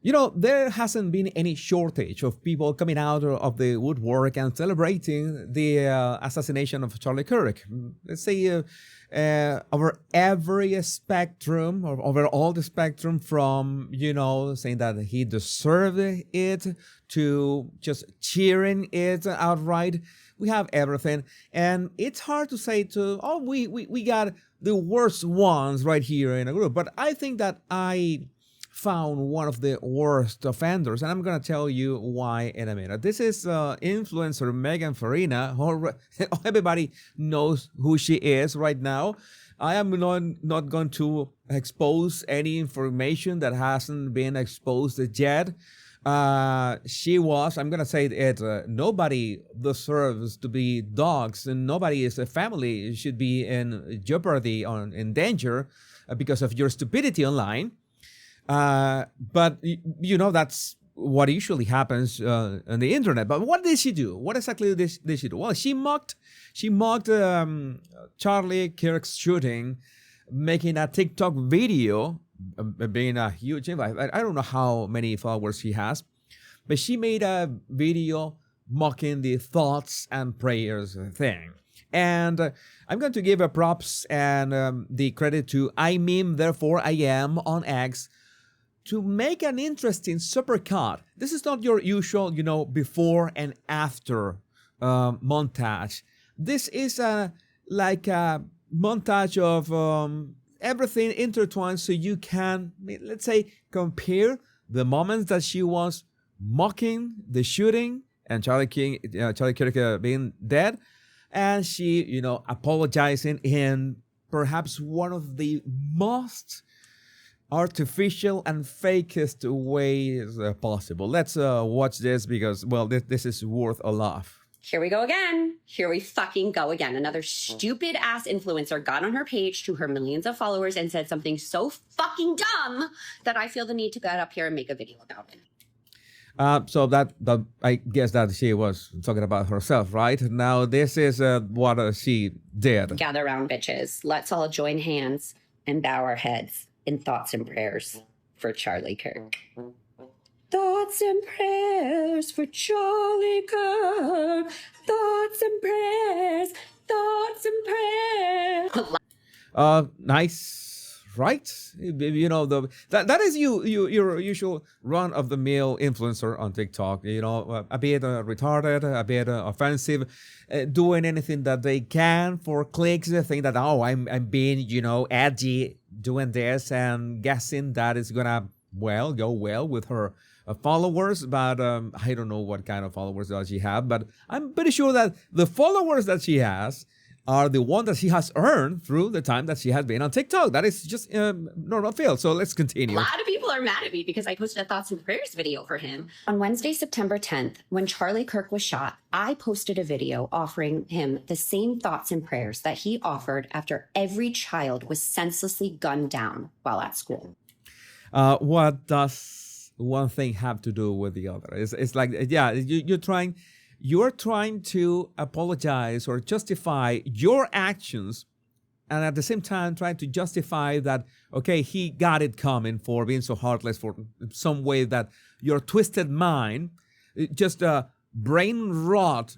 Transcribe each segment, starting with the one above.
There hasn't been any shortage of people coming out of the woodwork and celebrating the assassination of Charlie Kirk. Let's say over every spectrum, or over all the spectrum, from, saying that he deserved it to just cheering it outright. We have everything. And it's hard to say we got the worst ones right here in a group. But I think that I found one of the worst offenders, and I'm going to tell you why in a minute. This is influencer Megan Farina. Everybody knows who she is right now. I am not going to expose any information that hasn't been exposed yet. I'm going to say it, nobody deserves to be dogs, and nobody is a family should be in jeopardy or in danger because of your stupidity online. But that's what usually happens on the internet. But what did she do? What exactly did she do? Well, she mocked Charlie Kirk's shooting, making a TikTok video, being a huge invite. I don't know how many followers she has, but she made a video mocking the thoughts and prayers thing. And I'm going to give her props and the credit to I Meme, Therefore I Am on X, to make an interesting supercut. This is not your usual, before and after montage. This is like a montage of everything intertwined, so you can, let's say, compare the moments that she was mocking the shooting and Charlie Kirk being dead, and she, apologizing in perhaps one of the most artificial and fakest ways possible. Let's watch this because, well, this is worth a laugh. Here we go again. Here we fucking go again. Another stupid ass influencer got on her page to her millions of followers and said something so fucking dumb that I feel the need to get up here and make a video about it. So that I guess that she was talking about herself, right? Now this is what she did. Gather around, bitches. Let's all join hands and bow our heads in thoughts and prayers for Charlie Kirk. Thoughts and prayers for Charlie Kirk. Thoughts and prayers. Thoughts and prayers. Nice, right? That is your usual run of the mill influencer on TikTok. A bit retarded, a bit offensive, doing anything that they can for clicks. Think that I'm being edgy, doing this and guessing that it's gonna go well with her followers, but I don't know what kind of followers does she have, but I'm pretty sure that the followers that she has are the one that she has earned through the time that she has been on TikTok. That is just normal field. So let's continue. A lot of people are mad at me because I posted a thoughts and prayers video for him. On Wednesday, September 10th, when Charlie Kirk was shot, I posted a video offering him the same thoughts and prayers that he offered after every child was senselessly gunned down while at school. What does one thing have to do with the other? It's like, yeah, you're trying to apologize or justify your actions, and at the same time trying to justify that, okay, he got it coming for being so heartless, for some way that your twisted mind, just brain-rotted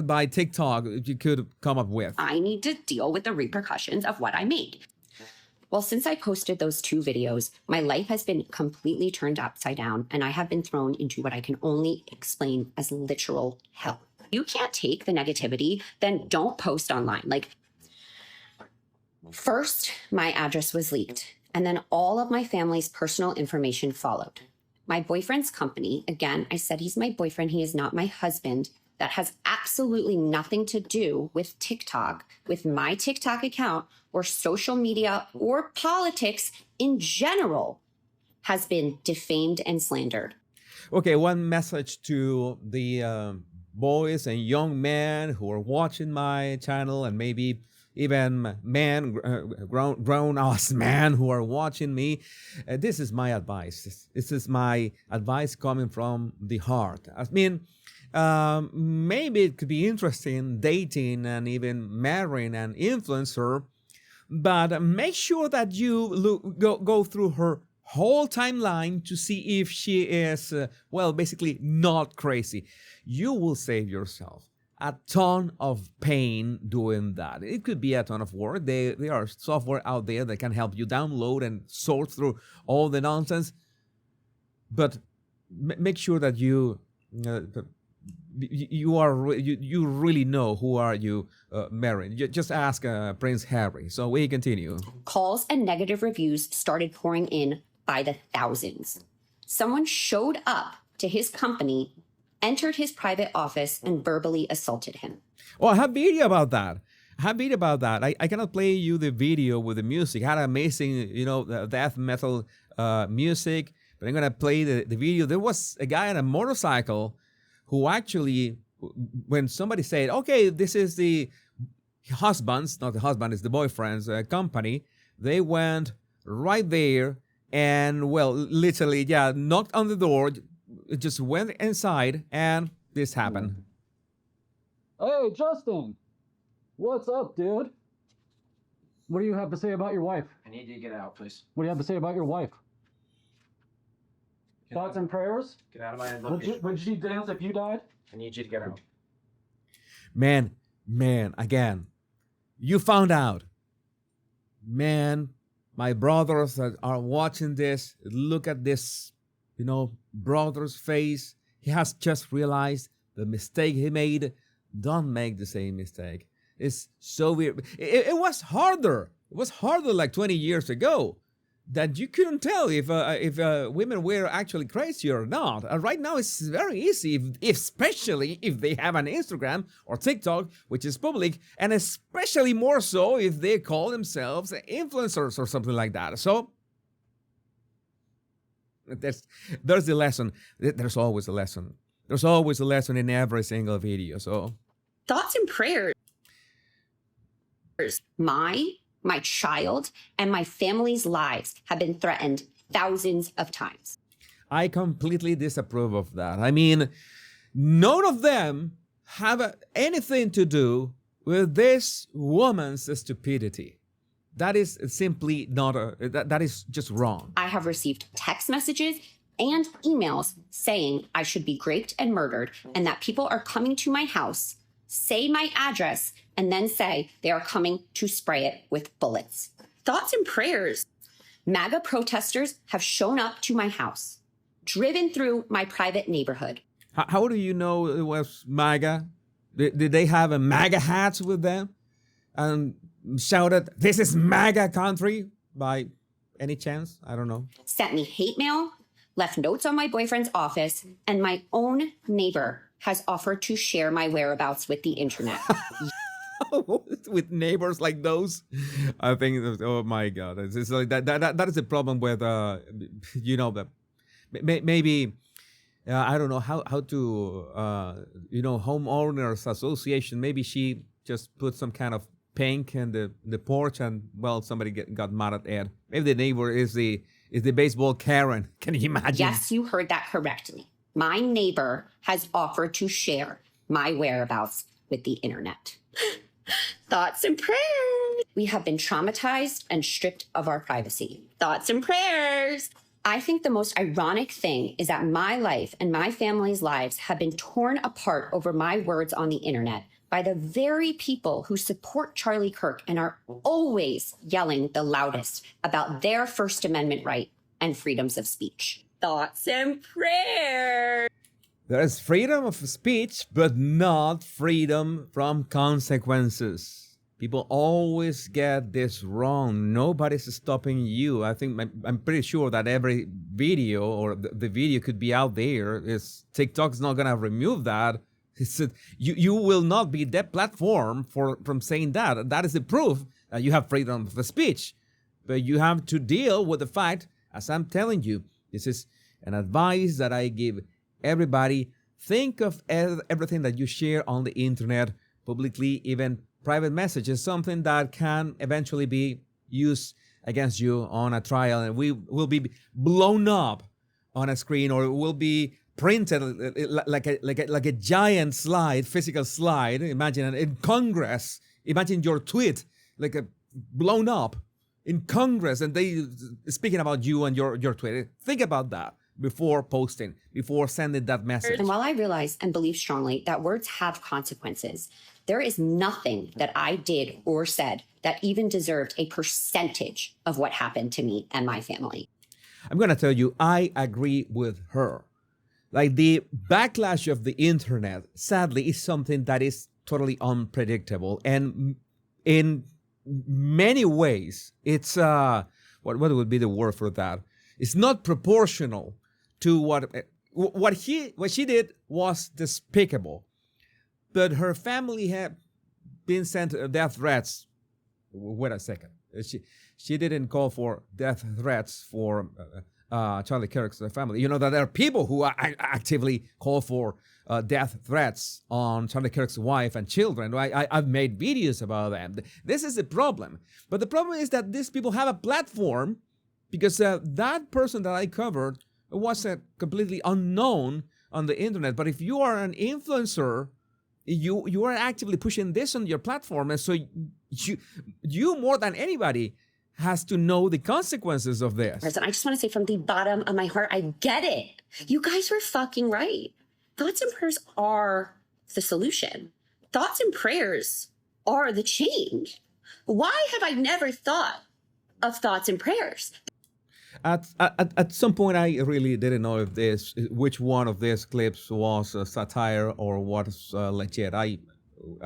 by TikTok, you could come up with. I need to deal with the repercussions of what I made. Well, since I posted those two videos, my life has been completely turned upside down, and I have been thrown into what I can only explain as literal hell. You can't take the negativity, then don't post online. First, my address was leaked, and then all of my family's personal information followed. My boyfriend's company, again, I said he's my boyfriend, he is not my husband, that has absolutely nothing to do with TikTok, with my TikTok account, or social media, or politics in general, has been defamed and slandered. Okay, one message to the boys and young men who are watching my channel, and maybe even grown-ass men who are watching me. This is my advice. This is my advice coming from the heart. I mean, maybe it could be interesting dating and even marrying an influencer, but make sure that you go through her whole timeline to see if she is, well, basically not crazy. You will save yourself a ton of pain doing that. It could be a ton of work. There are software out there that can help you download and sort through all the nonsense. But make sure that you really know who are you marrying. Just ask Prince Harry. So we continue. Calls and negative reviews started pouring in by the thousands. Someone showed up to his company, entered his private office, and verbally assaulted him. Oh, I have video about that. I cannot play you the video with the music. It had amazing, death metal music. But I'm going to play the video. There was a guy on a motorcycle who actually, when somebody said, okay, this is the husband's, not the husband, it's the boyfriend's company, they went right there and, well, literally, knocked on the door, just went inside, and this happened. Hey, Justin! What's up, dude? What do you have to say about your wife? I need you to get out, please. What do you have to say about your wife? Thoughts and prayers? Get out of my location. Would she dance if you died? I need you to get out. Man, again, you found out. Man, my brothers that are watching this, look at this, brother's face. He has just realized the mistake he made. Don't make the same mistake. It's so weird. It was harder. It was harder like 20 years ago that you couldn't tell if women were actually crazy or not. Right now, it's very easy, especially if they have an Instagram or TikTok, which is public, and especially more so if they call themselves influencers or something like that. So there's the lesson. There's always a lesson. There's always a lesson in every single video. So Thoughts and prayers. My child, and my family's lives have been threatened thousands of times. I completely disapprove of that. I mean, none of them have anything to do with this woman's stupidity. That is simply not that is just wrong. I have received text messages and emails saying I should be raped and murdered, and that people are coming to my house, say my address, and then say they are coming to spray it with bullets. Thoughts and prayers. MAGA protesters have shown up to my house, driven through my private neighborhood. How do you know it was MAGA? Did they have a MAGA hats with them and shouted, "This is MAGA country" by any chance? I don't know. Sent me hate mail, left notes on my boyfriend's office, and my own neighbor has offered to share my whereabouts with the internet. With neighbors like those, I think. Oh my God, it's like that. That is the problem with that. Maybe I don't know how to homeowners association. Maybe she just put some kind of paint in the porch, and well, somebody got mad at Ed. Maybe the neighbor is the baseball Karen. Can you imagine? Yes, you heard that correctly. My neighbor has offered to share my whereabouts with the internet. Thoughts and prayers. We have been traumatized and stripped of our privacy. Thoughts and prayers. I think the most ironic thing is that my life and my family's lives have been torn apart over my words on the internet by the very people who support Charlie Kirk and are always yelling the loudest about their First Amendment right and freedoms of speech. Thoughts and prayers. There is freedom of speech, but not freedom from consequences. People always get this wrong. Nobody's stopping you. I'm pretty sure that every video or the video could be out there. TikTok's not gonna remove that. You will not be that platform from saying that. That is the proof that you have freedom of speech. But you have to deal with the fact, as I'm telling you, this is an advice that I give everybody. Think of everything that you share on the internet, publicly, even private messages, something that can eventually be used against you on a trial, and we will be blown up on a screen, or it will be printed like a giant slide, physical slide. Imagine in Congress. Imagine your tweet blown up in Congress and they speaking about you and your Twitter. Think about that before posting, before sending that message. And while I realize and believe strongly that words have consequences, there is nothing that I did or said that even deserved a percentage of what happened to me and my family. I'm going to tell you, I agree with her. Like the backlash of the internet, sadly, is something that is totally unpredictable. And in many ways, it's, what would be the word for that? It's not proportional to what she did was despicable. But her family had been sent death threats. Wait a second. She didn't call for death threats for Charlie Kirk's family. You know that there are people who actively call for death threats on Charlie Kirk's wife and children. I've made videos about them. This is the problem. But the problem is that these people have a platform because that person that I covered was completely unknown on the internet. But if you are an influencer, you are actively pushing this on your platform, and so you more than anybody has to know the consequences of this. And I just want to say from the bottom of my heart, I get it. You guys were fucking right. Thoughts and prayers are the solution. Thoughts and prayers are the change. Why have I never thought of thoughts and prayers? At some point, I really didn't know which one of these clips was satire or was legit. I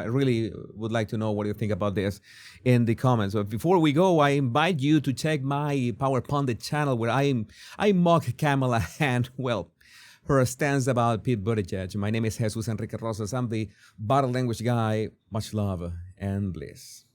really would like to know what you think about this in the comments. But before we go, I invite you to check my Power Pundit channel where I mock Kamala and, well, her stance about Pete Buttigieg. My name is Jesus Enrique Rosas. I'm the bottle language guy. Much love and bliss.